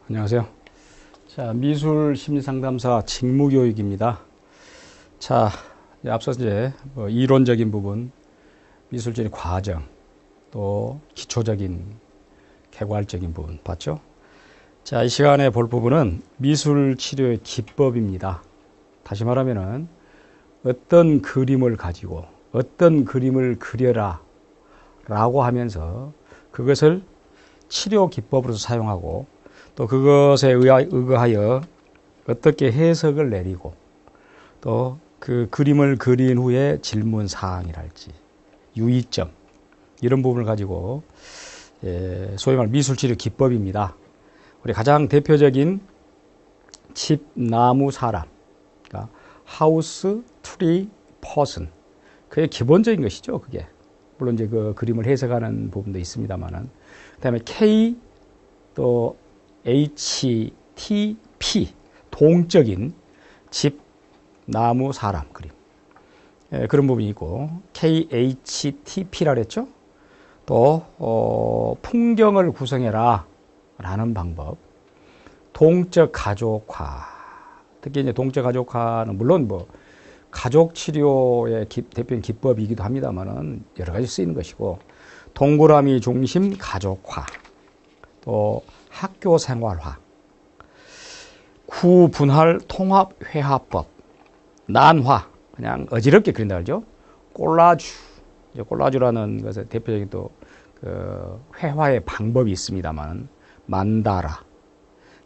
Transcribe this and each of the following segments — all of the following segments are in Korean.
안녕하세요. 자, 미술 심리상담사 직무교육입니다. 자, 앞서 이제 이론적인 부분, 미술적인 과정, 또 기초적인 개괄적인 부분 봤죠? 자, 이 시간에 볼 부분은 미술 치료의 기법입니다. 다시 말하면은 어떤 그림을 가지고 어떤 그림을 그려라 라고 하면서 그것을 치료 기법으로서 사용하고 또 그것에 의거하여 어떻게 해석을 내리고 또 그 그림을 그린 후에 질문 사항이랄지 유의점 이런 부분을 가지고 소위 말하는 미술치료 기법입니다. 우리 가장 대표적인 집, 나무, 사람, 그러니까 하우스, 트리, 퍼슨 그게 기본적인 것이죠. 그게 물론 이제 그 그림을 해석하는 부분도 있습니다만은 그다음에 K 또 HTP 동적인 집, 나무, 사람 그림 그런 부분이 있고 KHTP라 그랬죠. 또 풍경을 구성해라 라는 방법, 동적 가족화, 특히 이제 동적 가족화는 물론 가족 치료의 대표적인 기법이기도 합니다만은 여러 가지 쓰이는 것이고 동그라미 중심 가족화, 또 학교 생활화, 구분할 통합 회화법, 난화, 그냥 어지럽게 그린다 그러죠. 꼴라주라는 것의 대표적인 또 그 회화의 방법이 있습니다만 만다라,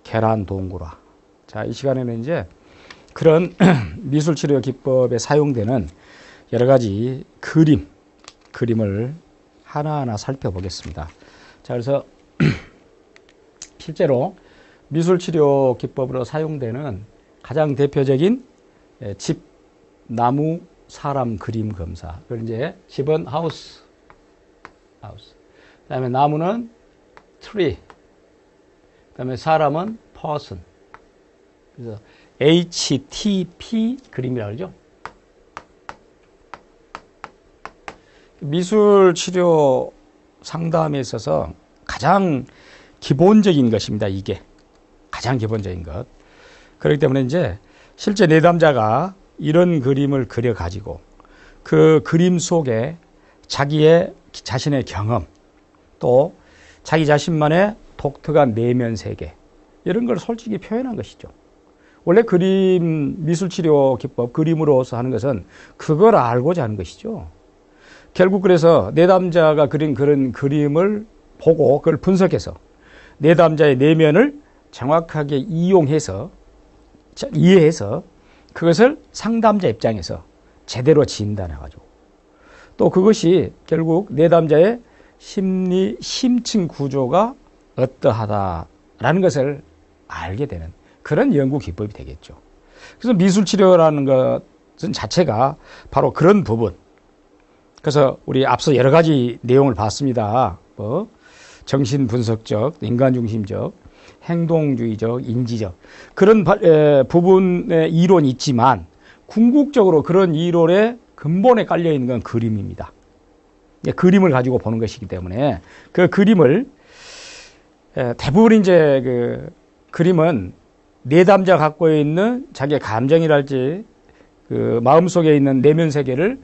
계란 동그라. 자, 이 시간에는 이제 그런 미술 치료 기법에 사용되는 여러 가지 그림을 하나하나 살펴보겠습니다. 자, 그래서 실제로 미술 치료 기법으로 사용되는 가장 대표적인 집, 나무, 사람 그림 검사. 그리고 이제 집은 하우스. 그다음에 나무는 트리. 그다음에 사람은 person. 그래서 HTP 그림이라고 그러죠. 미술 치료 상담에 있어서 가장 기본적인 것입니다. 이게 가장 기본적인 것. 그렇기 때문에 이제 실제 내담자가 이런 그림을 그려 가지고 그 그림 속에 자신의 경험 또 자기 자신만의 독특한 내면 세계 이런 걸 솔직히 표현한 것이죠. 원래 미술 치료 기법 그림으로서 하는 것은 그걸 알고자 하는 것이죠. 결국 그래서 내담자가 그린 그런 그림을 보고 그걸 분석해서 내담자의 내면을 정확하게 이해해서 그것을 상담자 입장에서 제대로 진단해가지고 또 그것이 결국 내담자의 심층 구조가 어떠하다라는 것을 알게 되는 그런 연구 기법이 되겠죠. 그래서 미술 치료라는 것은 자체가 바로 그런 부분. 그래서 우리 앞서 여러 가지 내용을 봤습니다. 정신 분석적, 인간 중심적, 행동주의적, 인지적 그런 부분의 이론이 있지만 궁극적으로 그런 이론의 근본에 깔려 있는 건 그림입니다. 그림을 가지고 보는 것이기 때문에 그 그림을 대부분 이제 그 그림은 내담자가 갖고 있는 자기의 감정이랄지 그 마음속에 있는 내면 세계를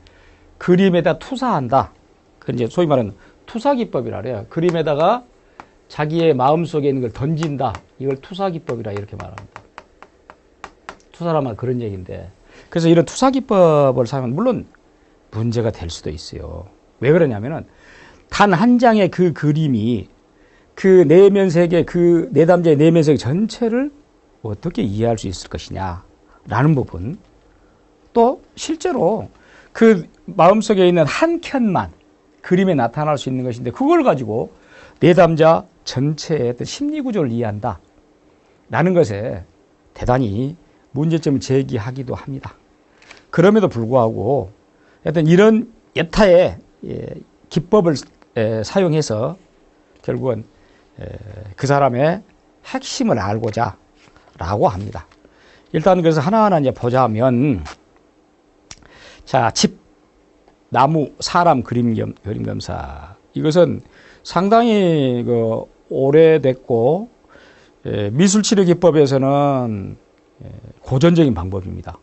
그림에다 투사한다. 그 이제 소위 말하는 투사기법이라 그래요. 그림에다가 자기의 마음속에 있는 걸 던진다. 이걸 투사기법이라 이렇게 말합니다. 투사라면 그런 얘기인데. 그래서 이런 투사기법을 사용하면 물론 문제가 될 수도 있어요. 왜 그러냐면은 단 한 장의 그 그림이 그 내면 세계, 그 내담자의 내면 세계 전체를 어떻게 이해할 수 있을 것이냐라는 부분. 또 실제로 그 마음속에 있는 한 켠만 그림에 나타날 수 있는 것인데 그걸 가지고 내담자 전체의 어떤 심리 구조를 이해한다 라는 것에 대단히 문제점을 제기하기도 합니다. 그럼에도 불구하고 하여튼 이런 여타의 기법을 사용해서 결국은 그 사람의 핵심을 알고자 라고 합니다. 일단 그래서 하나하나 이제 보자면 자, 집, 나무, 사람 그림 검사 이것은 상당히 오래됐고 미술치료 기법에서는 고전적인 방법입니다.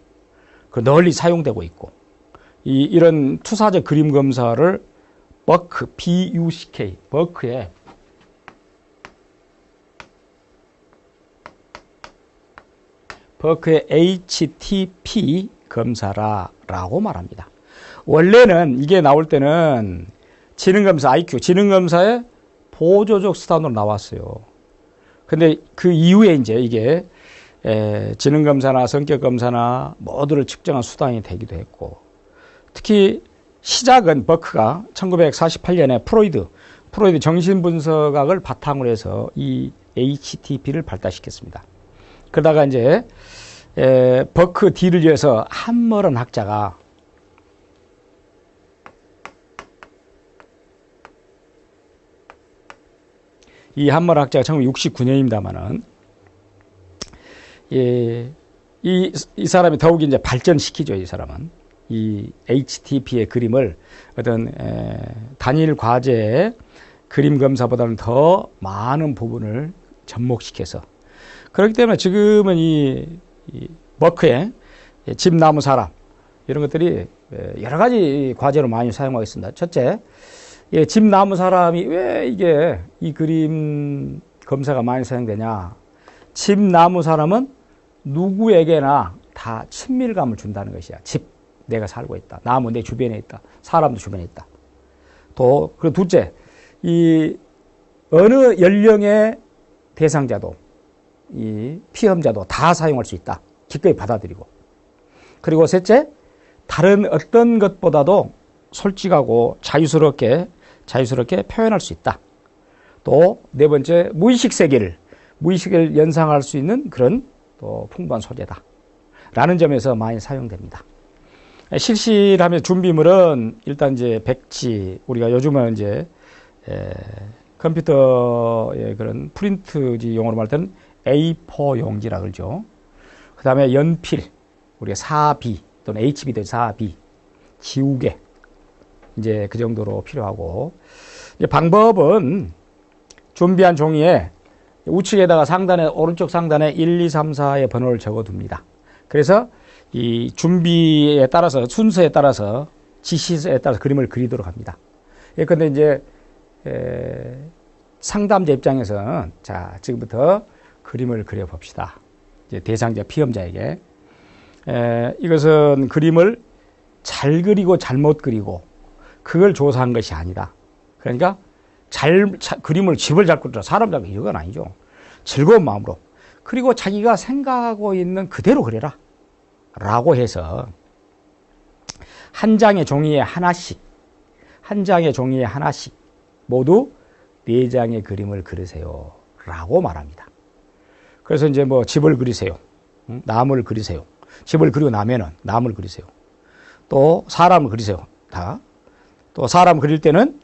널리 사용되고 있고, 이런 투사적 그림 검사를 버크, BUCK, 버크의 HTP 검사라고 말합니다. 원래는 이게 나올 때는 지능검사, IQ, 지능검사의 보조적 수단으로 나왔어요. 근데 그 이후에 이제 이게 지능검사나 성격검사나 모두를 측정한 수단이 되기도 했고, 특히 시작은 버크가 1948년에 프로이드 정신분석학을 바탕으로 해서 이 HTP를 발달시켰습니다. 그러다가 이제 버크 뒤를 이어서 함머런 학자가 이 함머런 학자가 1969년입니다만은 이 사람이 더욱 이제 발전시키죠. 이 사람은 이 HTP의 그림을 어떤 단일 과제의 그림 검사보다는 더 많은 부분을 접목시켜서, 그렇기 때문에 지금은 이 버크의 집, 나무, 사람 이런 것들이 여러 가지 과제로 많이 사용하고 있습니다. 첫째, 집, 나무, 사람이 왜 이게 이 그림 검사가 많이 사용되냐? 집, 나무, 사람은 누구에게나 다 친밀감을 준다는 것이야. 집, 내가 살고 있다. 나무, 내 주변에 있다. 사람도 주변에 있다. 그리고 둘째, 이 어느 연령의 대상자도 이 피험자도 다 사용할 수 있다. 기꺼이 받아들이고. 그리고 셋째, 다른 어떤 것보다도 솔직하고 자유스럽게 표현할 수 있다. 또 네 번째, 무의식을 연상할 수 있는 그런 또 풍부한 소재다. 라는 점에서 많이 사용됩니다. 실시하면 준비물은 일단 이제 백지, 우리가 요즘은 이제 컴퓨터의 그런 프린트지 용어로 말할 때는 A4 용지라 그러죠. 그 다음에 연필, 우리가 4B 또는 HB도 4B, 지우개, 이제 그 정도로 필요하고, 이제 방법은 준비한 종이에 우측에다가 오른쪽 상단에 1, 2, 3, 4의 번호를 적어둡니다. 그래서 이 준비에 따라서, 순서에 따라서, 지시에 따라서 그림을 그리도록 합니다. 그런데 이제 상담자 입장에서는 자, 지금부터 그림을 그려봅시다. 이제 대상자, 피험자에게. 이것은 그림을 잘 그리고 잘못 그리고 그걸 조사한 것이 아니다. 그러니까 그림을 집을 잘 그리라, 사람 잘 그리라, 이건 아니죠. 즐거운 마음으로. 그리고 자기가 생각하고 있는 그대로 그려라. 라고 해서 한 장의 종이에 하나씩 모두 4장의 그림을 그리세요. 라고 말합니다. 그래서 이제 뭐 집을 그리세요. 나무를 그리세요. 집을 그리고 나면은 나무를 그리세요. 또 사람을 그리세요. 다. 또 사람 그릴 때는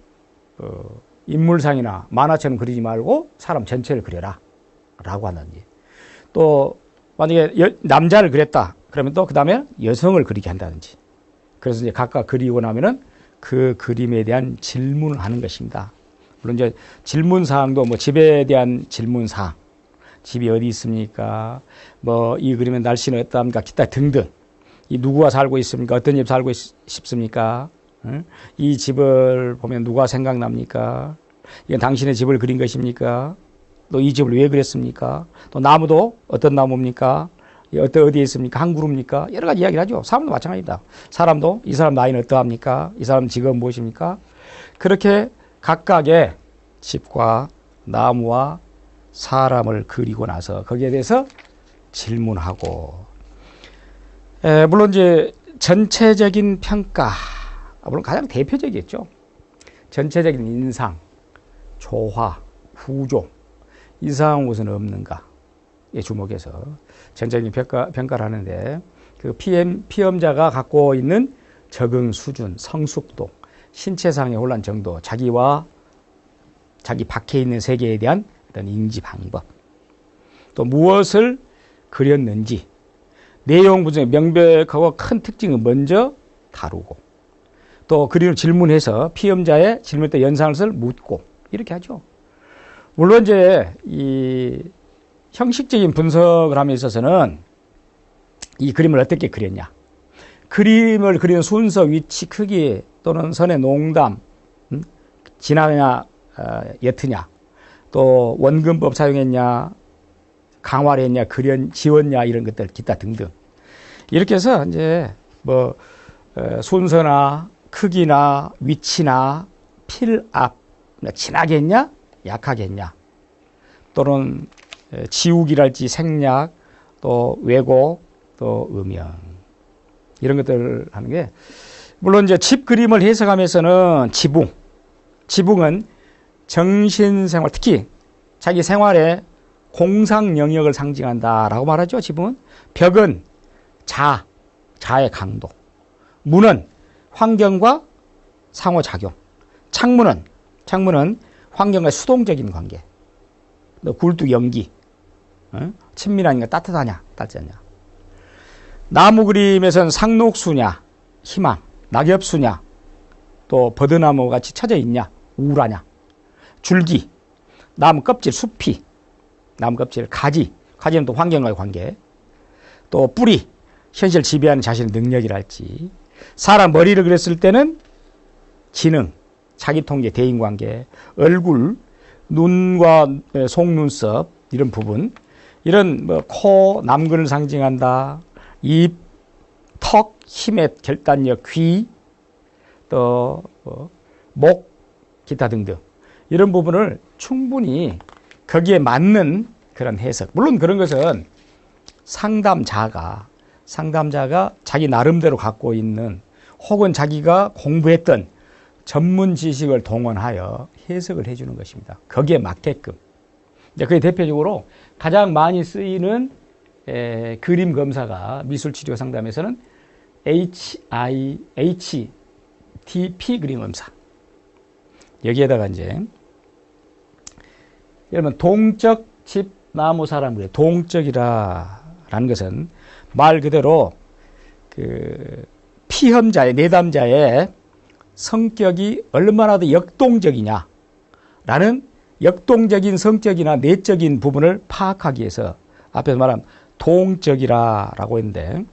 인물상이나 만화처럼 그리지 말고 사람 전체를 그려라. 라고 하는지. 또 만약에 남자를 그렸다. 그러면 또 그 다음에 여성을 그리게 한다든지. 그래서 이제 각각 그리고 나면은 그 그림에 대한 질문을 하는 것입니다. 물론 이제 질문 사항도 뭐 집에 대한 질문 사항, 집이 어디 있습니까? 뭐 이 그림의 날씨는 어떠합니까? 기타 등등. 이 누구와 살고 있습니까? 어떤 집 살고 싶습니까? 응? 이 집을 보면 누가 생각납니까? 이건 당신의 집을 그린 것입니까? 또 이 집을 왜 그렸습니까? 또 나무도 어떤 나무입니까? 어디에 있습니까? 한 그룹입니까? 여러 가지 이야기를 하죠. 사람도 마찬가지입니다. 사람도 이 사람 나이는 어떠합니까? 이 사람 직업은 무엇입니까? 그렇게 각각의 집과 나무와 사람을 그리고 나서 거기에 대해서 질문하고, 물론 이제 전체적인 평가, 물론 가장 대표적이겠죠. 전체적인 인상, 조화, 구조, 이상한 곳은 없는가에 주목해서 전체적인 평가를 하는데, 그 피험자가 갖고 있는 적응 수준, 성숙도, 신체상의 혼란 정도, 자기와 자기 밖에 있는 세계에 대한 어떤 인지 방법, 또 무엇을 그렸는지, 내용 분석의 명백하고 큰 특징을 먼저 다루고, 또 그림을 질문해서 피험자의 질문에 따라 연상을 묻고, 이렇게 하죠. 물론 이제 이 형식적인 분석을 함에 있어서는 이 그림을 어떻게 그렸냐. 그림을 그리는 순서, 위치, 크기 또는 선의 농담, 진하냐, 옅으냐, 또 원근법 사용했냐, 강화를 했냐, 지웠냐, 이런 것들, 기타 등등. 이렇게 해서 이제 뭐, 순서나 크기나 위치나 필압, 진하게 했냐, 약하게 했냐, 또는 지우기랄지 생략, 또 왜곡, 또 음영. 이런 것들을 하는 게, 물론 이제 집 그림을 해석하면서는 지붕은 정신생활, 특히 자기 생활의 공상 영역을 상징한다라고 말하죠. 지붕은. 벽은 자의 강도. 문은 환경과 상호작용. 창문은 환경과 수동적인 관계. 너 굴뚝 연기. 친밀하니까 따뜻하냐, 따뜻하지 않냐. 나무 그림에서는 상록수냐, 희망, 낙엽수냐, 또 버드나무 같이 쳐져 있냐, 우울하냐. 줄기, 나무 껍질, 숲이, 나무 껍질, 가지는 또 환경과의 관계. 또 뿌리, 현실 지배하는 자신의 능력이랄지. 사람 머리를 그렸을 때는 지능, 자기통제, 대인관계, 얼굴, 눈과 속눈썹 이런 부분, 이런 뭐 코, 남근을 상징한다. 입, 턱, 힘의 결단력, 귀, 또 목, 기타 등등 이런 부분을 충분히 거기에 맞는 그런 해석. 물론 그런 것은 상담자가 자기 나름대로 갖고 있는 혹은 자기가 공부했던 전문 지식을 동원하여 해석을 해주는 것입니다. 거기에 맞게끔. 그게 대표적으로 가장 많이 쓰이는 그림 검사가 미술치료 상담에서는 HITP 그림 검사. 여기에다가 이제 여러분 동적 집 나무 사람 그래. 동적이라는 것은 말 그대로 그 피험자의 내담자의 성격이 얼마나 더 역동적이냐라는 역동적인 성격이나 내적인 부분을 파악하기 위해서 앞에서 말한 동적이라고 했는데,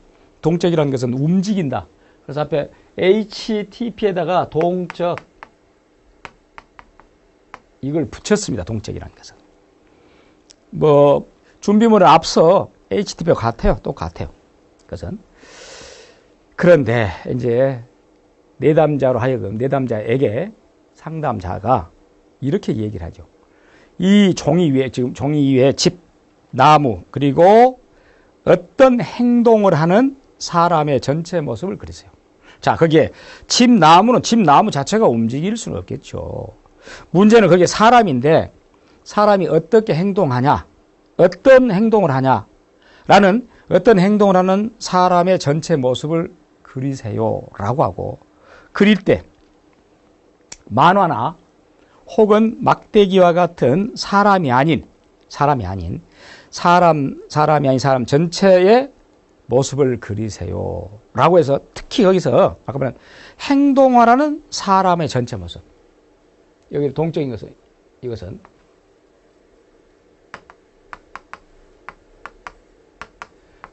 동적이라는 것은 움직인다. 그래서 앞에 HTP에다가 동적 이걸 붙였습니다. 동적이라는 것은. 뭐 준비물은 앞서 HTP와 같아요. 똑같아요. 그것은. 그런데 이제 내담자로 하여금 내담자에게 상담자가 이렇게 얘기를 하죠. 이 종이 위에 집, 나무, 그리고 어떤 행동을 하는 사람의 전체 모습을 그리세요. 자, 거기에 집 나무 자체가 움직일 수는 없겠죠. 문제는 그게 사람인데 사람이 어떻게 행동하냐, 어떤 행동을 하냐라는 어떤 행동을 하는 사람의 전체 모습을 그리세요라고 하고, 그릴 때 만화나 혹은 막대기와 같은 사람이 아닌 사람 전체의 모습을 그리세요라고 해서, 특히 여기서 아까 말한 행동하라는 사람의 전체 모습, 여기 동적인 것은 이것은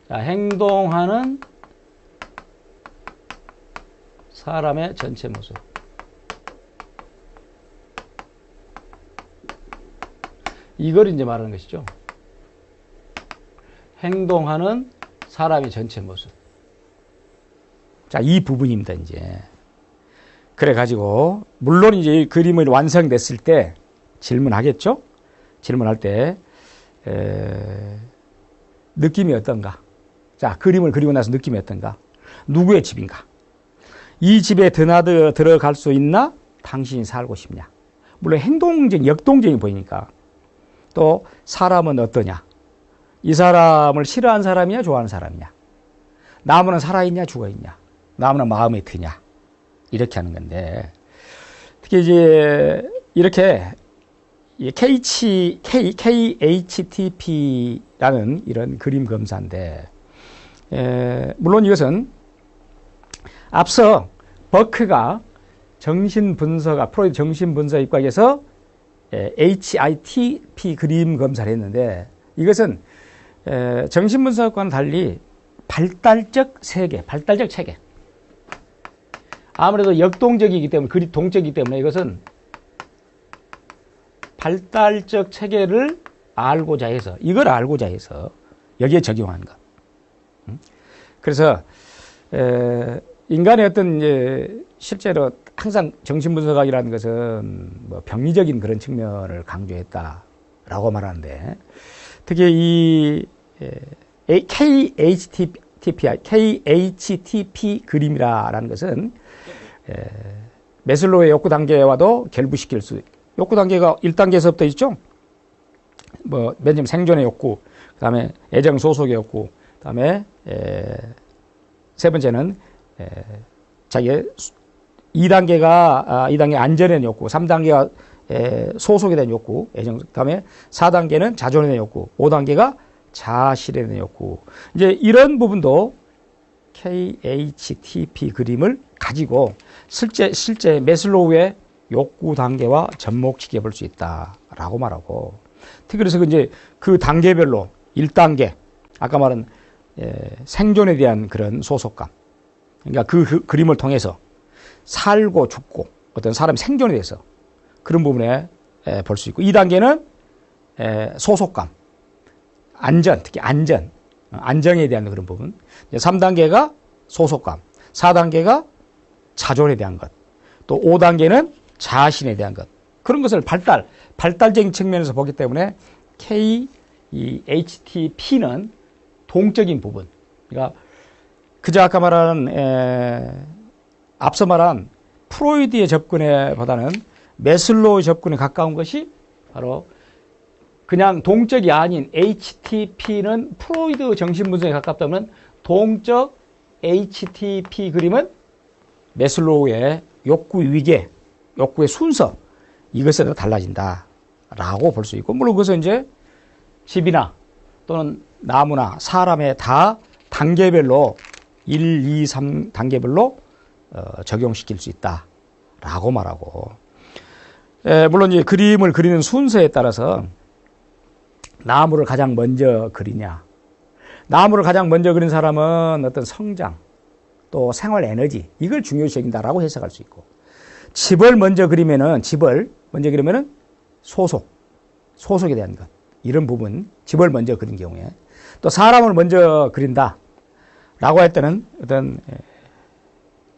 자, 행동하는 사람의 전체 모습. 이걸 이제 말하는 것이죠. 행동하는 사람의 전체 모습. 자, 이 부분입니다, 이제. 그래가지고, 물론 이제 이 그림이 완성됐을 때 질문하겠죠? 질문할 때, 느낌이 어떤가? 자, 그림을 그리고 나서 느낌이 어떤가? 누구의 집인가? 이 집에 드나들어 들어갈 수 있나? 당신이 살고 싶냐? 물론 행동적인, 역동적인 보이니까. 또 사람은 어떠냐? 이 사람을 싫어하는 사람이냐, 좋아하는 사람이냐? 나무는 살아있냐, 죽어있냐? 나무는 마음에 드냐? 이렇게 하는 건데, 특히 이제 이렇게 KHTP라는 이런 그림 검사인데, 물론 이것은 앞서 버크가 프로이드 정신분석 입각에서 HITP 그림 검사를 했는데, 이것은 정신분석과는 달리 발달적 세계, 발달적 체계. 아무래도 역동적이기 때문에, 그리 동적이기 때문에 이것은 발달적 체계를 알고자 해서, 이걸 알고자 해서 여기에 적용한 것. 그래서 인간의 어떤 실제로 항상 정신분석학이라는 것은 뭐 병리적인 그런 측면을 강조했다라고 말하는데, 특히 이 KHTP 그림이라는 것은 매슬로우의 욕구 단계와도 결부시킬 수, 욕구 단계가 1단계에서부터 있죠. 뭐 맨 처음 생존의 욕구, 그다음에 애정 소속의 욕구, 그다음에 세 번째는 자기의 2단계 안전의 욕구, 3단계가 소속에 대한 욕구, 애정, 그다음에 4단계는 자존에 대한 욕구, 5단계가 자아실에 대한 욕구. 이제 이런 부분도 KHTP 그림을 가지고 실제 매슬로우의 욕구 단계와 접목시켜 볼 수 있다라고 말하고, 특히 그래서 이제 그 단계별로 1단계, 아까 말한 생존에 대한 그런 소속감, 그러니까 그 그림을 통해서 살고 죽고 어떤 사람의 생존에 대해서 그런 부분에 볼 수 있고, 2단계는 소속감, 안전, 특히 안정에 대한 그런 부분, 3단계가 소속감, 4단계가 자존에 대한 것, 또 5단계는 자신에 대한 것, 그런 것을 발달적인 측면에서 보기 때문에 KHTP는 동적인 부분, 그러니까 그저 아까 말한 앞서 말한 프로이드의 접근에 보다는 매슬로우의 접근에 가까운 것이 바로 그냥 동적이 아닌 HTP는 프로이드 정신분석에 가깝다면, 동적 HTP 그림은 매슬로우의 욕구 위계, 욕구의 순서, 이것에 따라 달라진다라고 볼 수 있고, 물론 그것은 이제 집이나 또는 나무나 사람에 다 단계별로 1, 2, 3 단계별로 적용시킬 수 있다라고 말하고, 물론 이제 그림을 그리는 순서에 따라서 나무를 가장 먼저 그리냐, 나무를 가장 먼저 그린 사람은 어떤 성장, 또 생활 에너지, 이걸 중요시 여긴다라고 해석할 수 있고, 집을 먼저 그리면은 소속에 대한 것, 이런 부분, 집을 먼저 그린 경우에, 또 사람을 먼저 그린다 라고 할 때는 어떤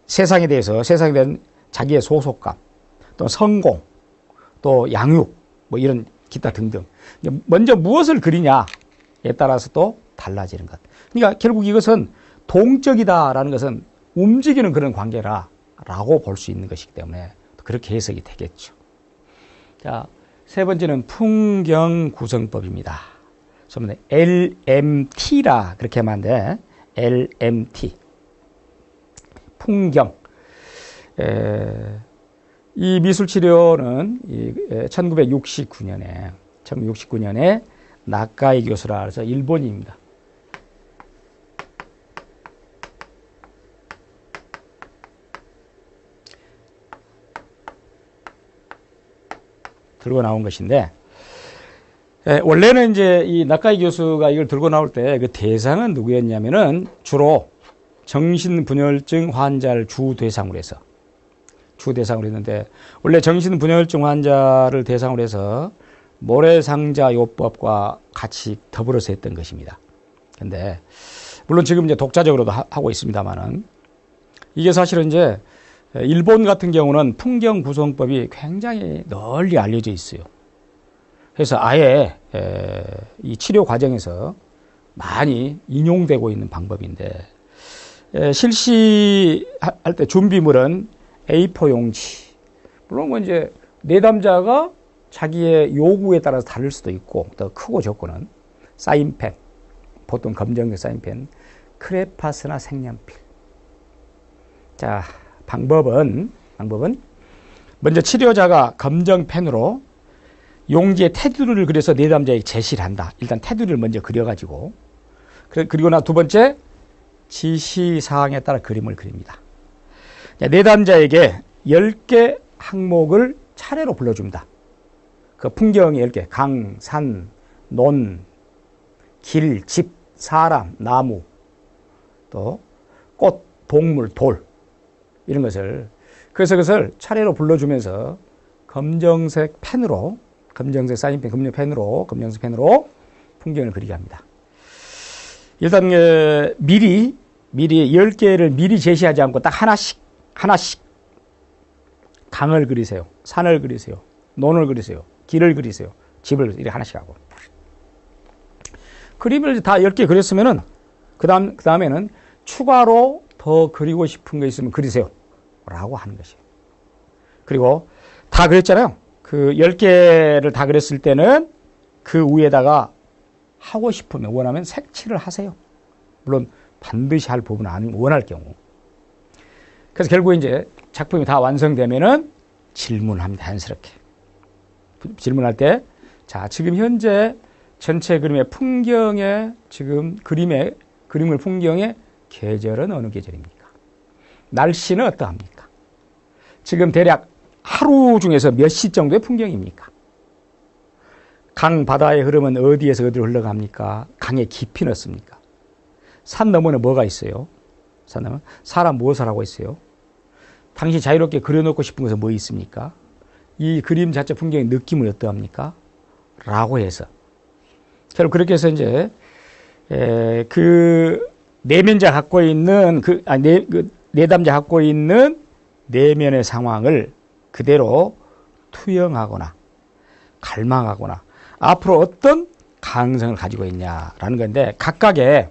세상에 대한 자기의 소속감, 또 성공, 또 양육, 뭐 이런 기타 등등, 먼저 무엇을 그리냐에 따라서 또 달라지는 것. 그러니까 결국 이것은 동적이다라는 것은 움직이는 그런 관계라고 볼 수 있는 것이기 때문에 그렇게 해석이 되겠죠. 자, 세 번째는 풍경 구성법입니다. 그러면 LMT라 그렇게 하면 안 돼. LMT. 풍경. 이 미술치료는 1969년에 나카이 교수라 해서 일본인입니다. 들고 나온 것인데, 원래는 이제 이 나카이 교수가 이걸 들고 나올 때 그 대상은 누구였냐면은 주로 정신분열증 환자를 주 대상으로 했는데, 원래 정신분열증 환자를 대상으로 해서 모래상자요법과 같이 더불어서 했던 것입니다. 근데 물론 지금 이제 독자적으로도 하고 있습니다만은, 이게 사실은 이제 일본 같은 경우는 풍경 구성법이 굉장히 널리 알려져 있어요. 그래서 아예 이 치료 과정에서 많이 인용되고 있는 방법인데, 실시할 때 준비물은 A4 용지, 물론 뭐 이제 내담자가 자기의 요구에 따라서 다를 수도 있고, 더 크고 적고는 사인펜, 보통 검정색 사인펜, 크레파스나 색연필. 자, 방법은 먼저 치료자가 검정펜으로 용지에 테두리를 그려서 내담자에게 제시를 한다. 일단 테두리를 먼저 그려가지고, 그리고 나 두 번째 지시사항에 따라 그림을 그립니다. 내담자에게 10개 항목을 차례로 불러줍니다. 그 풍경이 10개, 강, 산, 논, 길, 집, 사람, 나무, 또 꽃, 동물, 돌 이런 것을 그래서 그것을 차례로 불러주면서 검정색 펜으로 검정색 사인펜, 검정색 펜으로 풍경을 그리게 합니다. 일단 미리 10개를 미리 제시하지 않고 딱 하나씩 강을 그리세요. 산을 그리세요. 논을 그리세요. 길을 그리세요. 집을 이렇게 하나씩 하고. 그림을 다 10개 그렸으면은 그 다음에는 추가로 더 그리고 싶은 거 있으면 그리세요. 라고 하는 것이에요. 그리고 다 그렸잖아요. 그 10개를 다 그렸을 때는 그 위에다가 하고 싶으면 원하면 색칠을 하세요. 물론 반드시 할 부분은 아니면 원할 경우. 그래서 결국 이제 작품이 다 완성되면은 질문합니다. 자연스럽게. 질문할 때, 자, 지금 현재 전체 그림의 풍경의 지금 그림을 풍경의 계절은 어느 계절입니까? 날씨는 어떠합니까? 지금 대략 하루 중에서 몇 시 정도의 풍경입니까? 강 바다의 흐름은 어디에서 어디로 흘러갑니까? 강의 깊이는 어떻습니까? 산 너머는 뭐가 있어요? 산 너머는 사람 무엇을 하고 있어요? 당신이 자유롭게 그려놓고 싶은 것은 뭐 있습니까? 이 그림 자체 풍경의 느낌은 어떠합니까? 라고 해서 결국 그렇게 해서 이제 그 내면자 갖고 있는 내담자 갖고 있는 내면의 상황을 그대로 투영하거나 갈망하거나 앞으로 어떤 가능성을 가지고 있냐라는 건데 각각의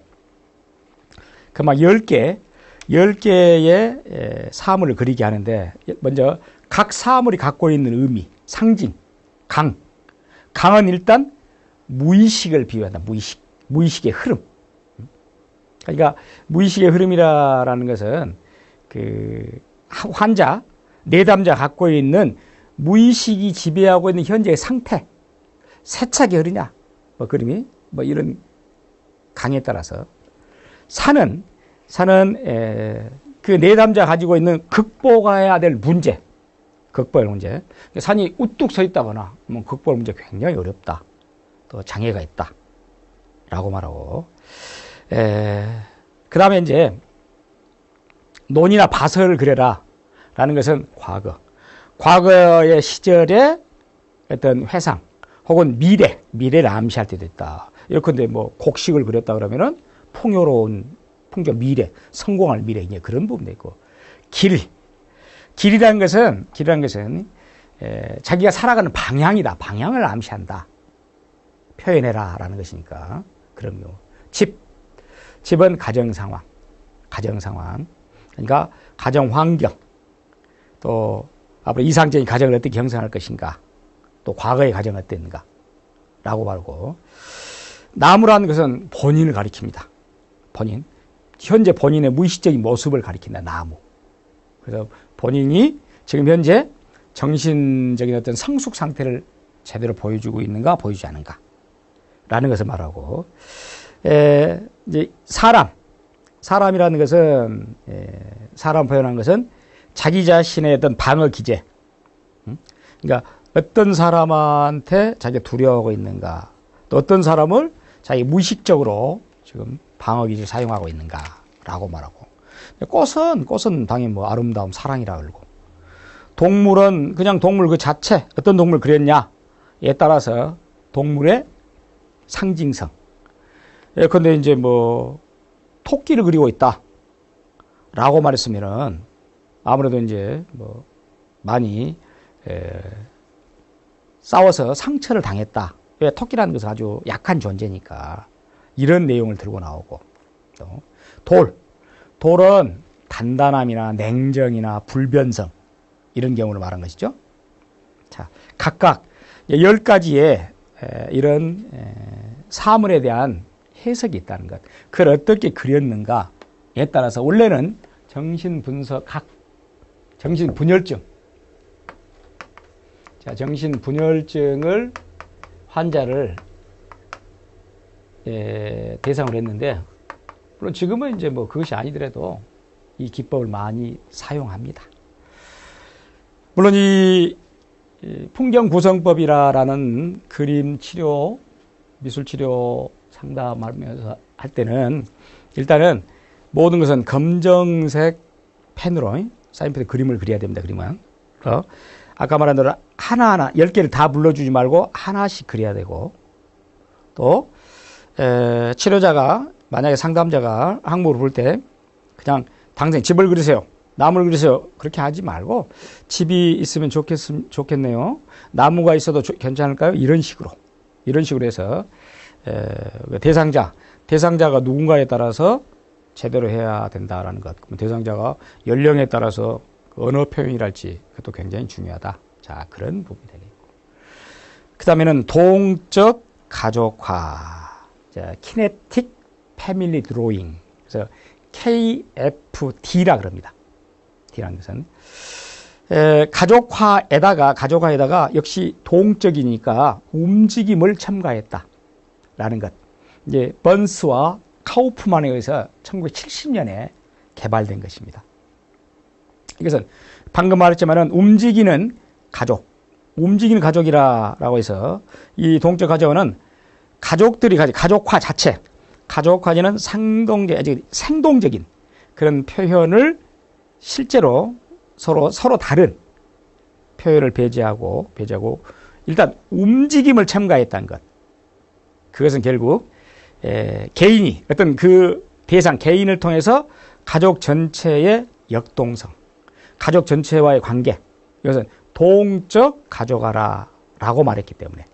그 막 10개의 사물을 그리게 하는데 먼저 각 사물이 갖고 있는 의미, 상징, 강은 일단 무의식을 비유한다. 무의식의 흐름. 그러니까 무의식의 흐름이라는 것은 그 환자, 내담자 갖고 있는 무의식이 지배하고 있는 현재의 상태, 세차게 흐르냐, 뭐 그림이 뭐 이런 강에 따라서 산은 그 내담자 가지고 있는 극복해야 될 문제, 극복할 문제. 산이 우뚝 서 있다거나 뭐 극복할 문제 굉장히 어렵다, 또 장애가 있다, 라고 말하고. 그 다음에 이제 논이나 밭을 그려라 라는 것은 과거의 시절의 어떤 회상 혹은 미래를 암시할 때도 있다. 예컨대 뭐 곡식을 그렸다 그러면은 풍요로운 풍경, 미래, 성공할 미래, 이제 그런 부분도 있고. 길이라는 것은 자기가 살아가는 방향이다. 방향을 암시한다. 표현해라 라는 것이니까. 그런 경우. 집은 가정 상황. 그러니까 가정 환경. 또 앞으로 이상적인 가정을 어떻게 형성할 것인가. 또 과거의 가정은 어땠는가. 라고 말하고. 나무라는 것은 본인을 가리킵니다. 현재 본인의 무의식적인 모습을 가리킨다. 나무. 그래서 본인이 지금 현재 정신적인 어떤 성숙 상태를 제대로 보여주고 있는가, 보여주지 않은가. 라는 것을 말하고. 이제 사람이라는 것은, 사람 표현한 것은 자기 자신의 어떤 방어 기제. 그러니까 어떤 사람한테 자기가 두려워하고 있는가, 또 어떤 사람을 자기 무의식적으로 지금 방어 기제를 사용하고 있는가라고 말하고. 꽃은 당연히 뭐 아름다움, 사랑이라 그러고. 동물은 그냥 동물 그 자체, 어떤 동물 그렸냐에 따라서 동물의 상징성. 예컨대 이제 뭐 토끼를 그리고 있다 라고 말했으면은 아무래도 이제 뭐 많이 싸워서 상처를 당했다. 왜? 토끼라는 것은 아주 약한 존재니까 이런 내용을 들고 나오고. 또 돌은 단단함이나 냉정이나 불변성 이런 경우를 말한 것이죠. 자, 각각 10가지의 이런 사물에 대한 해석이 있다는 것. 그걸 어떻게 그렸는가에 따라서 원래는 정신분열증. 자, 정신분열증을 환자를 대상으로 했는데, 물론 지금은 이제 뭐 그것이 아니더라도 이 기법을 많이 사용합니다. 물론 이 풍경 구성법이라는 그림 치료, 미술 치료 상담하면서 할 때는 일단은 모든 것은 검정색 펜으로 사인펜에 그림을 그려야 됩니다. 그림은. 아까 말한 대로 하나하나 10개를 다 불러주지 말고 하나씩 그려야 되고 또 치료자가 만약에 상담자가 항목을 볼 때 그냥 당장 집을 그리세요. 나무를 그리세요. 그렇게 하지 말고 집이 있으면 좋겠네요. 나무가 있어도 괜찮을까요? 이런 식으로 해서 대상자가 누군가에 따라서 제대로 해야 된다라는 것. 대상자가 연령에 따라서 언어 표현이랄지 그것도 굉장히 중요하다. 자, 그런 부분이 되겠고. 그 다음에는 동적 가족화. 자, 키네틱 패밀리 드로잉. 그래서 KFD라 그럽니다. D라는 것은. 가족화에다가 역시 동적이니까 움직임을 첨가했다. 라는 것. 이제 번스와 카우프만에 의해서 1970년에 개발된 것입니다. 이것은 방금 말했지만은 움직이는 가족이라고 해서 이 동적 가족은 가족들이 가족화 자체, 가족화는 생동적인 그런 표현을 실제로 서로 다른 표현을 배제하고 일단 움직임을 첨가했다는 것. 그것은 결국 개인이 어떤 그 대상 개인을 통해서 가족 전체의 역동성, 가족 전체와의 관계, 이것은 동적 가족화라고 말했기 때문에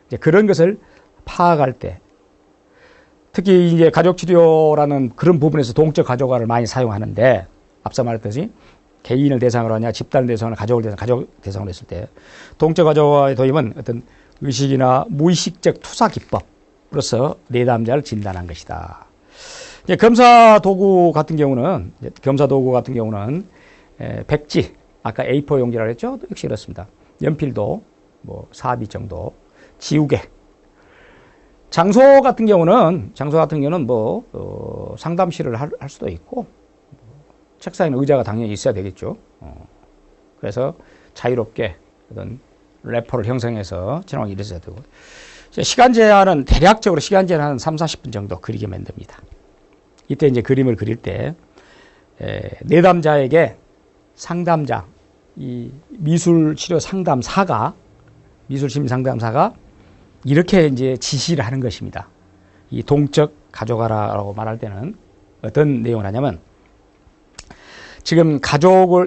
이제 그런 것을 파악할 때 특히 이제 가족 치료라는 그런 부분에서 동적 가족화를 많이 사용하는데 앞서 말했듯이 개인을 대상으로 하냐, 집단을 대상으로 가족 대상으로 했을 때 동적 가족화의 도입은 어떤 의식이나 무의식적 투사 기법으로서 내담자를 진단한 것이다. 이제 검사 도구 같은 경우는 백지, 아까 A4 용지라고 했죠? 역시 그렇습니다. 연필도 뭐 4B 정도, 지우개. 장소 같은 경우는 상담실을 할 수도 있고 책상에 의자가 당연히 있어야 되겠죠. 그래서 자유롭게 어떤 래퍼를 형성해서 진행하기 이랬어야 되고 시간 제한은 대략적으로 시간 제한 한 3, 40분 정도 그리게 만듭니다. 이때 이제 그림을 그릴 때 내담자에게 상담자, 이 미술치료 상담사가 미술심리 상담사가 이렇게 이제 지시를 하는 것입니다. 이 동적 가족화라고 말할 때는 어떤 내용을 하냐면 지금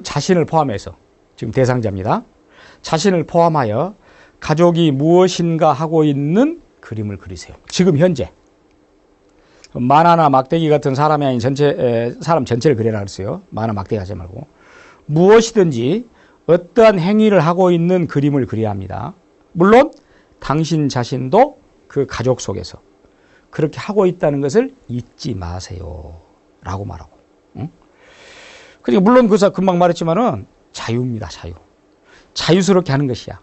자신을 포함해서 지금 대상자입니다. 자신을 포함하여 가족이 무엇인가 하고 있는 그림을 그리세요. 지금 현재 만화나 막대기 같은 사람이 아닌 사람 전체를 그리라 그랬어요. 만화 막대기 하지 말고 무엇이든지 어떠한 행위를 하고 있는 그림을 그려야 합니다. 물론 당신 자신도 그 가족 속에서 그렇게 하고 있다는 것을 잊지 마세요. 라고 말하고. 그러니까 물론 그래서 금방 말했지만은 자유입니다. 자유스럽게 하는 것이야.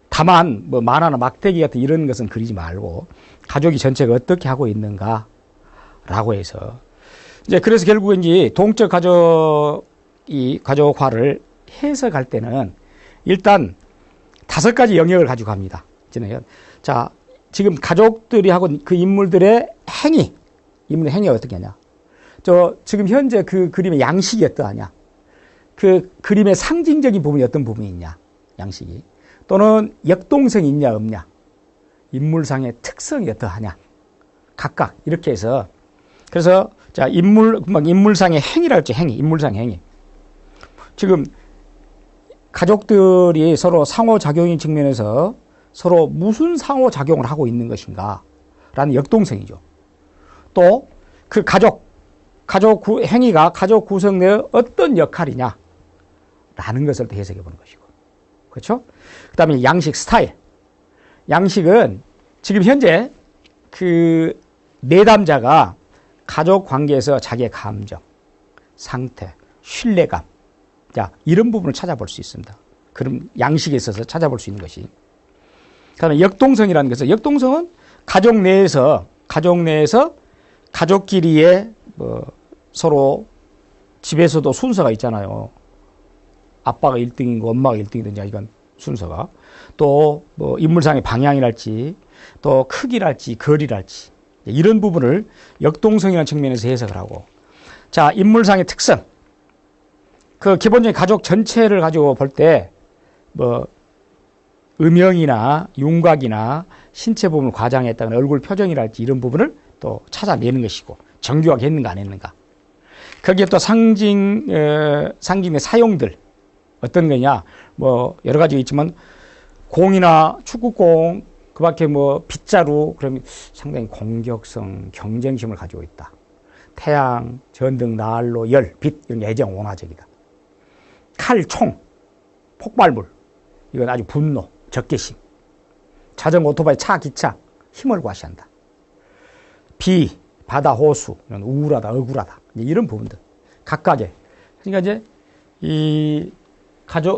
다만 뭐 만화나 막대기 같은 이런 것은 그리지 말고 가족이 전체가 어떻게 하고 있는가 라고 해서 이제 그래서 결국은 이제 동적 가족화를 해석할 때는 일단 5가지 영역을 가지고 갑니다. 자, 지금 가족들이 하고 그 인물의 행위가 어떻게 하냐. 지금 현재 그 그림의 양식이 어떠하냐. 그 그림의 상징적인 부분이 어떤 부분이 있냐. 양식이. 또는 역동성이 있냐, 없냐. 인물상의 특성이 어떠하냐. 각각 이렇게 해서 그래서 자, 인물상의 행위랄지 인물상의 행위. 지금 가족들이 서로 상호작용인 측면에서 서로 무슨 상호작용을 하고 있는 것인가 라는 역동성이죠. 또 그 가족 행위가 가족 구성 내에 어떤 역할이냐 라는 것을 또 해석해 보는 것이고. 그렇죠? 그 다음에 양식, 스타일. 양식은 지금 현재 그 내담자가 가족 관계에서 자기의 감정, 상태, 신뢰감, 자, 이런 부분을 찾아볼 수 있습니다. 그럼 양식에 있어서 찾아볼 수 있는 것이. 그 다음에 역동성이라는 것은, 역동성은 가족 내에서 가족끼리의 서로 집에서도 순서가 있잖아요. 아빠가 1등이고 엄마가 1등이든지 이건 순서가. 또 인물상의 방향이랄지 또 크기랄지 거리랄지 이런 부분을 역동성이라는 측면에서 해석을 하고, 자, 인물상의 특성. 그 기본적인 가족 전체를 가지고 볼 때, 뭐, 음영이나 윤곽이나 신체 부분을 과장했다거나 얼굴 표정이랄지 이런 부분을 또 찾아내는 것이고, 정교하게 했는가 안 했는가. 거기에 또 상징의 사용들. 어떤 거냐. 뭐, 여러 가지 있지만, 공이나 축구공, 그 밖에 뭐, 빗자루, 그러면 상당히 공격성, 경쟁심을 가지고 있다. 태양, 전등, 난로, 열, 빛, 이런 게 애정 원화적이다. 칼, 총, 폭발물, 이건 아주 분노, 적개심. 자전거, 오토바이, 차, 기차, 힘을 과시한다. 비, 바다, 호수, 이런 우울하다, 억울하다. 이런 부분들. 각각의. 그러니까 이제 이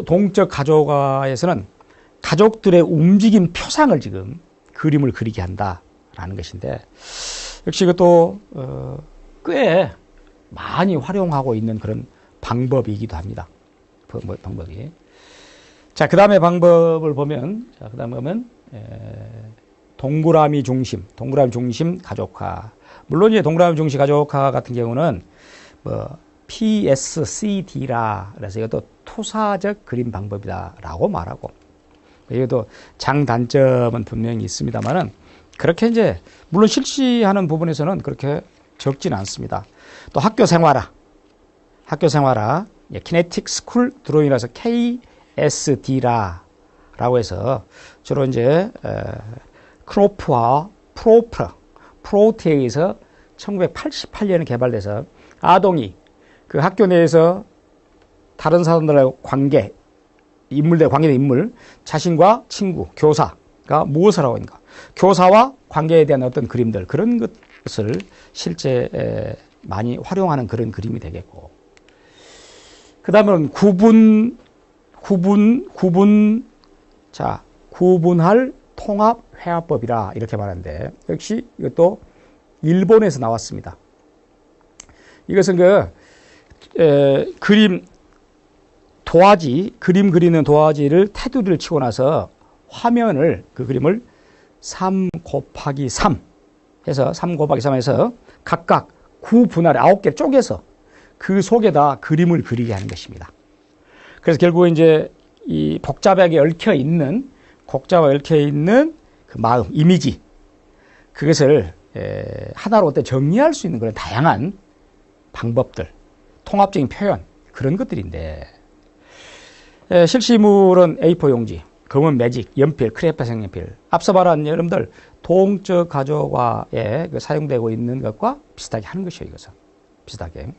동적 가족화에서는 가족들의 움직임 표상을 지금 그림을 그리게 한다라는 것인데, 역시 이것도 꽤 많이 활용하고 있는 그런 방법이기도 합니다. 방법이. 자, 그 다음에 방법을 보면, 동그라미 중심 가족화. 물론 이제 동그라미 중심 가족화 같은 경우는 뭐 PSCD라 그래서 이것도 투사적 그림 방법이다라고 말하고, 이것도 장단점은 분명히 있습니다만은 그렇게 이제 물론 실시하는 부분에서는 그렇게 적진 않습니다. 또 학교 생활화, 키네틱 스쿨 드로잉이라서 KSD라고 해서 주로 이제 크로프와 프로트에 의해서 1988년에 개발돼서 아동이 그 학교 내에서 다른 사람들과의 관계, 인물들 관계된 인물, 자신과 친구, 교사가 무엇을 하고 있는가, 교사와 관계에 대한 어떤 그림들, 그런 것을 실제 많이 활용하는 그런 그림이 되겠고, 그 다음은 구분할 통합 회화법이라 이렇게 말하는데, 역시 이것도 일본에서 나왔습니다. 이것은 그림 그리는 도화지를 테두리를 치고 나서 화면을, 그 그림을 3 곱하기 3 해서 각각 구분할에 9개 쪼개서 그 속에다 그림을 그리게 하는 것입니다. 그래서 결국 이제 이 복잡하게 얽혀 있는 그 마음, 이미지, 그것을 하나로 어때 정리할 수 있는 그런 다양한 방법들, 통합적인 표현, 그런 것들인데, 실시물은 A4 용지, 검은 매직, 연필, 크레파 색연필, 앞서 말한 여러분들 동적 가족화에 사용되고 있는 것과 비슷하게 하는 것이에요. 이것은 비슷하게.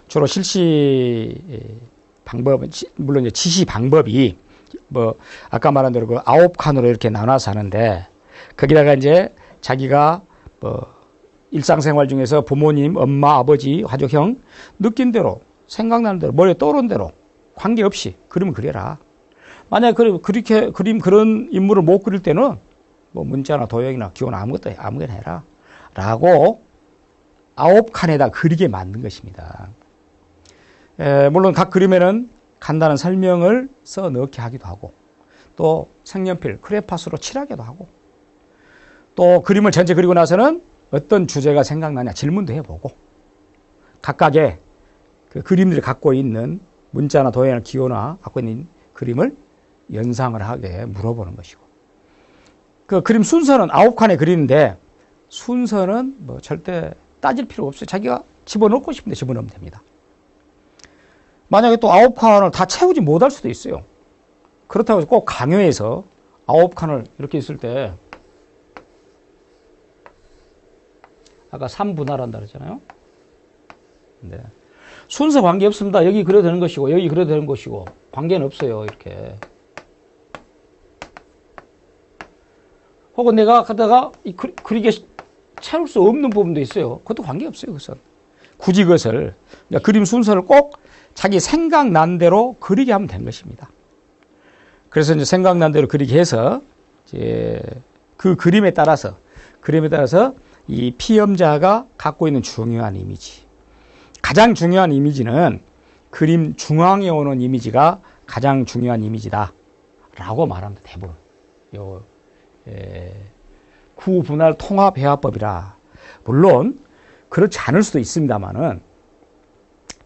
주로 실시 방법은, 물론 이제 지시 방법이 뭐 아까 말한 대로 그 9칸으로 이렇게 나눠서 하는데, 거기다가 이제 자기가 뭐 일상생활 중에서 부모님, 엄마, 아버지, 가족형 느낀 대로, 생각나는 대로, 머리에 떠오른 대로 관계없이 그림을 그려라. 만약에 그런 인물을 못 그릴 때는 뭐 문자나 도형이나 기호나 아무거나 해라 라고 9칸에다 그리게 만든 것입니다. 물론 각 그림에는 간단한 설명을 써 넣게 하기도 하고, 또 색연필, 크레파스로 칠하기도 하고, 또 그림을 전체 그리고 나서는 어떤 주제가 생각나냐 질문도 해보고, 각각의 그 그림들이 갖고 있는 문자나 도형이나 기호나 갖고 있는 그림을 연상을 하게 물어보는 것이고, 그 그림 순서는 9칸에 그리는데 순서는 뭐 절대 따질 필요가 없어요. 자기가 집어넣고 싶은데 집어넣으면 됩니다. 만약에 또 9칸을 다 채우지 못할 수도 있어요. 그렇다고 해서 꼭 강요해서 9칸을 이렇게 있을 때, 아까 3분할한다 그랬잖아요. 네. 순서 관계없습니다. 여기 그려도 되는 것이고 여기 그려도 되는 것이고 관계는 없어요. 이렇게. 혹은 내가 가다가 그리게 채울 수 없는 부분도 있어요. 그것도 관계없어요. 그것은. 굳이 그것을 그림 순서를 꼭 자기 생각난 대로 그리게 하면 된 것입니다. 그래서 이제 생각난 대로 그리게 해서 이제 그 그림에 따라서 이 피험자가 갖고 있는 중요한 이미지, 가장 중요한 이미지는 그림 중앙에 오는 이미지가 가장 중요한 이미지다 라고 말합니다. 대부분. 구분할 통합 회화법이라 물론 그렇지 않을 수도 있습니다만은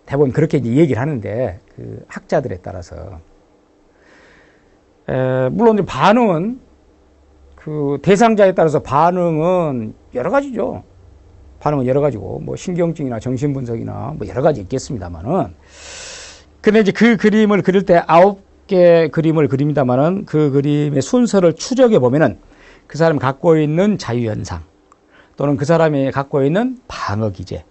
대부분 그렇게 이제 얘기를 하는데 그 학자들에 따라서 물론 이제 반응은 그 대상자에 따라서 반응은 여러 가지죠. 반응은 여러 가지고 뭐 신경증이나 정신분석이나 뭐 여러 가지 있겠습니다만은 근데 이제 그 그림을 그릴 때 9개 그림을 그립니다만은 그 그림의 순서를 추적해 보면은 그 사람이 갖고 있는 자유현상 또는 그 사람이 갖고 있는 방어기제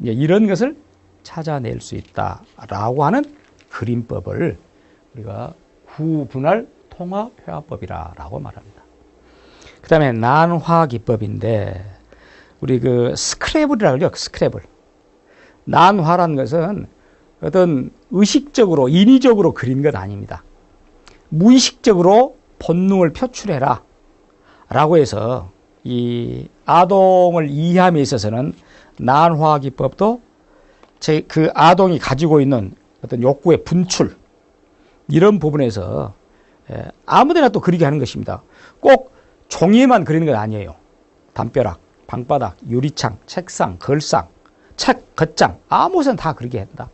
이런 것을 찾아낼 수 있다라고 하는 그림법을 우리가 구분할 통합회화법이라고 말합니다. 그 다음에 난화기법인데 우리 그 스크래블이라고 그러죠. 스크래블. 난화라는 것은 어떤 의식적으로 인위적으로 그린 것 아닙니다. 무의식적으로 본능을 표출해라 라고 해서 이 아동을 이해함에 있어서는 난화기법도 그 아동이 가지고 있는 어떤 욕구의 분출 이런 부분에서 아무데나 또 그리게 하는 것입니다. 꼭 종이에만 그리는 건 아니에요. 담벼락, 방바닥, 유리창, 책상, 걸상, 책, 겉장 아무 곳에나 다 그리게 한다.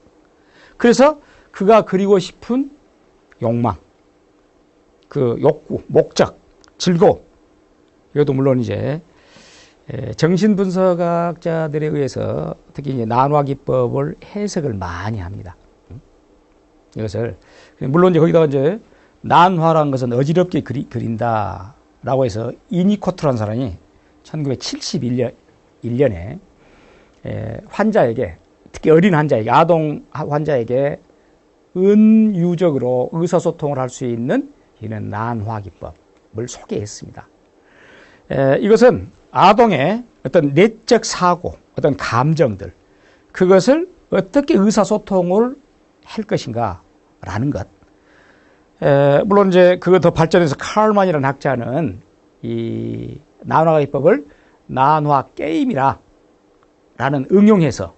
그래서 그가 그리고 싶은 욕망, 그 욕구, 목적, 즐거움 이것도 물론 이제 정신분석학자들에 의해서 특히 이제 난화기법을 해석을 많이 합니다. 이것을 물론 이제 거기다가 이제 난화라는 것은 어지럽게 그린다라고 해서 이니코트라는 사람이 1971년에 환자에게 특히 어린 환자에게 아동 환자에게 은유적으로 의사소통을 할 수 있는 이런 난화기법을 소개했습니다. 이것은 아동의 어떤 내적 사고, 어떤 감정들 그것을 어떻게 의사소통을 할 것인가라는 것. 물론 이제 그거 더 발전해서 칼만이라는 학자는 이 난화기법을 난화 게임이라는 응용해서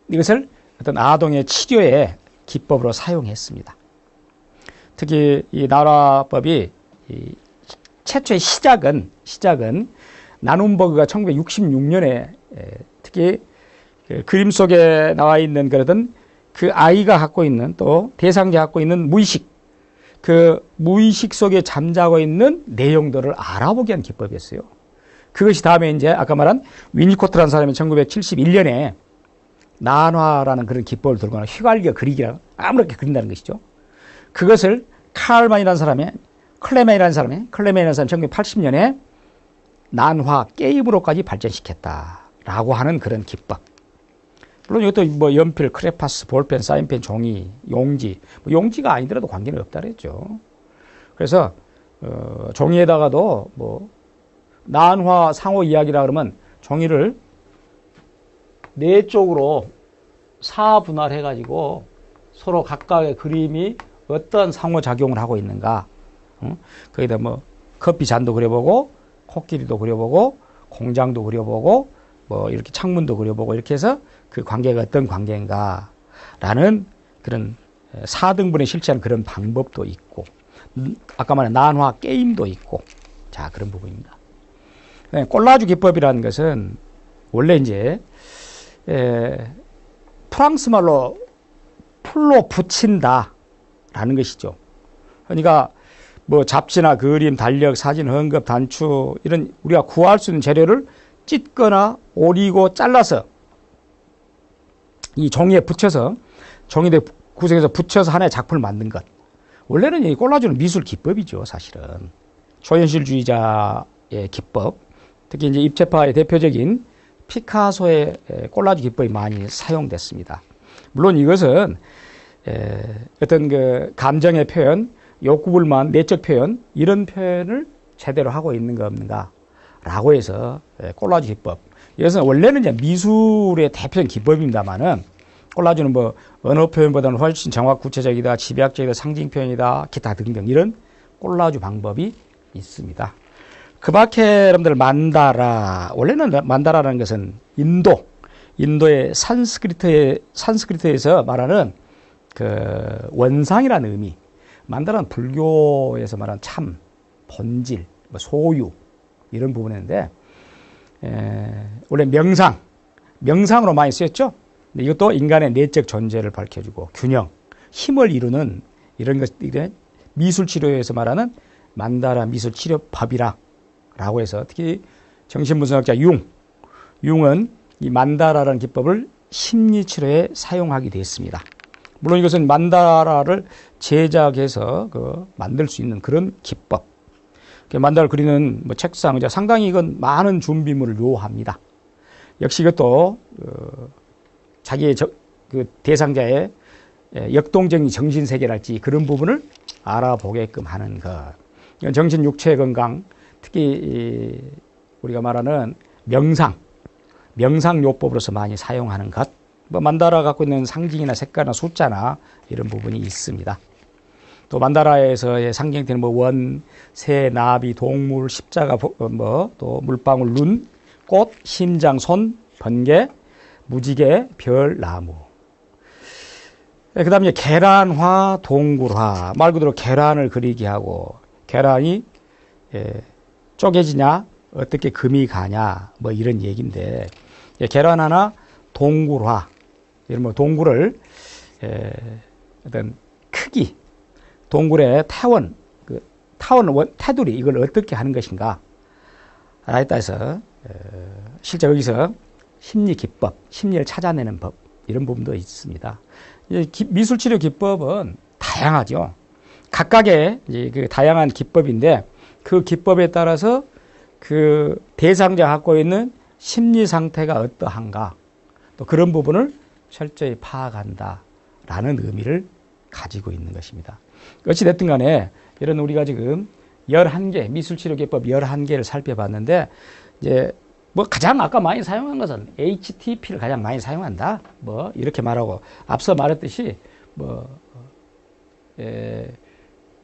이것을 어떤 아동의 치료의 기법으로 사용했습니다. 특히 이 난화법이 최초의 시작은 나눔버그가 1966년에 특히 그 그림 속에 나와 있는 그러던 그 아이가 갖고 있는 또 대상자가 갖고 있는 무의식 그 무의식 속에 잠자고 있는 내용들을 알아보게 한 기법이었어요. 그것이 다음에 이제 아까 말한 위니코트라는 사람이 1971년에 난화라는 그런 기법을 들거나 휘갈겨 그리기라 아무렇게 그린다는 것이죠. 그것을 칼만이라는 사람이 클레멘이라는 사람이 1980년에 난화 게임으로까지 발전시켰다라고 하는 그런 기법. 물론 이것도 뭐 연필, 크레파스, 볼펜, 사인펜, 종이, 용지, 뭐 용지가 아니더라도 관계는 없다 그랬죠. 그래서 종이에다가도 뭐 난화 상호 이야기라 그러면 종이를 네 쪽으로 사분할해 가지고 서로 각각의 그림이 어떤 상호작용을 하고 있는가. 거기다 뭐 커피 잔도 그려보고 코끼리도 그려보고 공장도 그려보고 뭐 이렇게 창문도 그려보고 이렇게 해서 그 관계가 어떤 관계인가라는 그런 4등분에 실시하는 그런 방법도 있고 아까 말한 난화 게임도 있고 자 그런 부분입니다. 꼴라주 기법이라는 것은 원래 이제 프랑스 말로 풀로 붙인다라는 것이죠. 그러니까 뭐 잡지나 그림, 달력, 사진, 헌급, 단추 이런 우리가 구할 수 있는 재료를 찢거나 오리고 잘라서 이 종이에 붙여서 종이에 구성해서 붙여서 하나의 작품을 만든 것. 원래는 이 꼴라주는 미술 기법이죠, 사실은. 초현실주의자의 기법, 특히 이제 입체파의 대표적인 피카소의 꼴라주 기법이 많이 사용됐습니다. 물론 이것은 어떤 그 감정의 표현, 욕구불만, 내적 표현 이런 표현을 제대로 하고 있는가 없는가라고 해서 꼴라주 기법. 이것은 원래는 이제 미술의 대표적인 기법입니다만은 꼴라주는 뭐 언어 표현보다는 훨씬 정확 구체적이다, 집약적이다, 상징 표현이다, 기타 등등 이런 꼴라주 방법이 있습니다. 그 밖에 여러분들 만다라, 원래는 만다라라는 것은 인도의 산스크리트에서 말하는 그 원상이라는 의미. 만다라는 불교에서 말하는 참, 본질, 소유 이런 부분인데 원래 명상으로 많이 쓰였죠. 근데 이것도 인간의 내적 존재를 밝혀주고 균형, 힘을 이루는 이런 것들이 미술치료에서 말하는 만다라 미술치료법이라고 해서 특히 정신분석학자 융은 이 만다라라는 기법을 심리치료에 사용하게 됐습니다. 물론 이것은 만다라를 제작해서 만들 수 있는 그런 기법. 만다라를 그리는 책상, 상당히 이건 많은 준비물을 요합니다. 역시 이것도 자기의 그 대상자의 역동적인 정신세계랄지 그런 부분을 알아보게끔 하는 것. 정신 육체의 건강, 특히 우리가 말하는 명상요법으로서 많이 사용하는 것. 만다라 갖고 있는 상징이나 색깔이나 숫자나 이런 부분이 있습니다. 또 만다라에서의 상징되는 원, 새, 나비, 동물, 십자가, 또 물방울, 눈, 꽃, 심장, 손, 번개, 무지개, 별, 나무. 그 다음에 계란화, 동굴화. 말 그대로 계란을 그리게 하고, 계란이 쪼개지냐, 어떻게 금이 가냐, 이런 얘기인데, 계란화나 동굴화. 이런 동굴을, 어떤 크기, 동굴의 타원, 테두리, 이걸 어떻게 하는 것인가. 라에 따라서, 실제 여기서 심리 기법, 심리를 찾아내는 법, 이런 부분도 있습니다. 미술치료 기법은 다양하죠. 각각의 그 다양한 기법인데 그 기법에 따라서 그 대상자가 갖고 있는 심리 상태가 어떠한가 또 그런 부분을 철저히 파악한다라는 의미를 가지고 있는 것입니다. 어찌됐든 간에 이런 우리가 지금 11개, 미술치료 기법 11개를 살펴봤는데 이제 가장 아까 많이 사용한 것은 HTP를 가장 많이 사용한다. 이렇게 말하고 앞서 말했듯이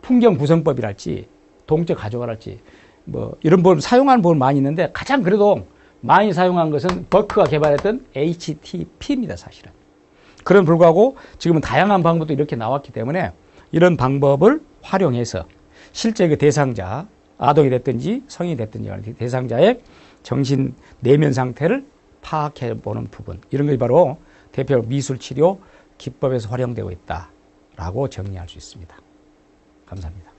풍경 구성법이랄지 동적 가져가랄지 이런 법 사용하는 법은 많이 있는데 가장 그래도 많이 사용한 것은 버크가 개발했던 HTP입니다, 사실은. 그런 불구하고 지금은 다양한 방법도 이렇게 나왔기 때문에 이런 방법을 활용해서 실제 그 대상자, 아동이 됐든지 성인이 됐든지 대상자의 정신 내면 상태를 파악해 보는 부분, 이런 것이 바로 대표 미술치료 기법에서 활용되고 있다라고 정리할 수 있습니다. 감사합니다.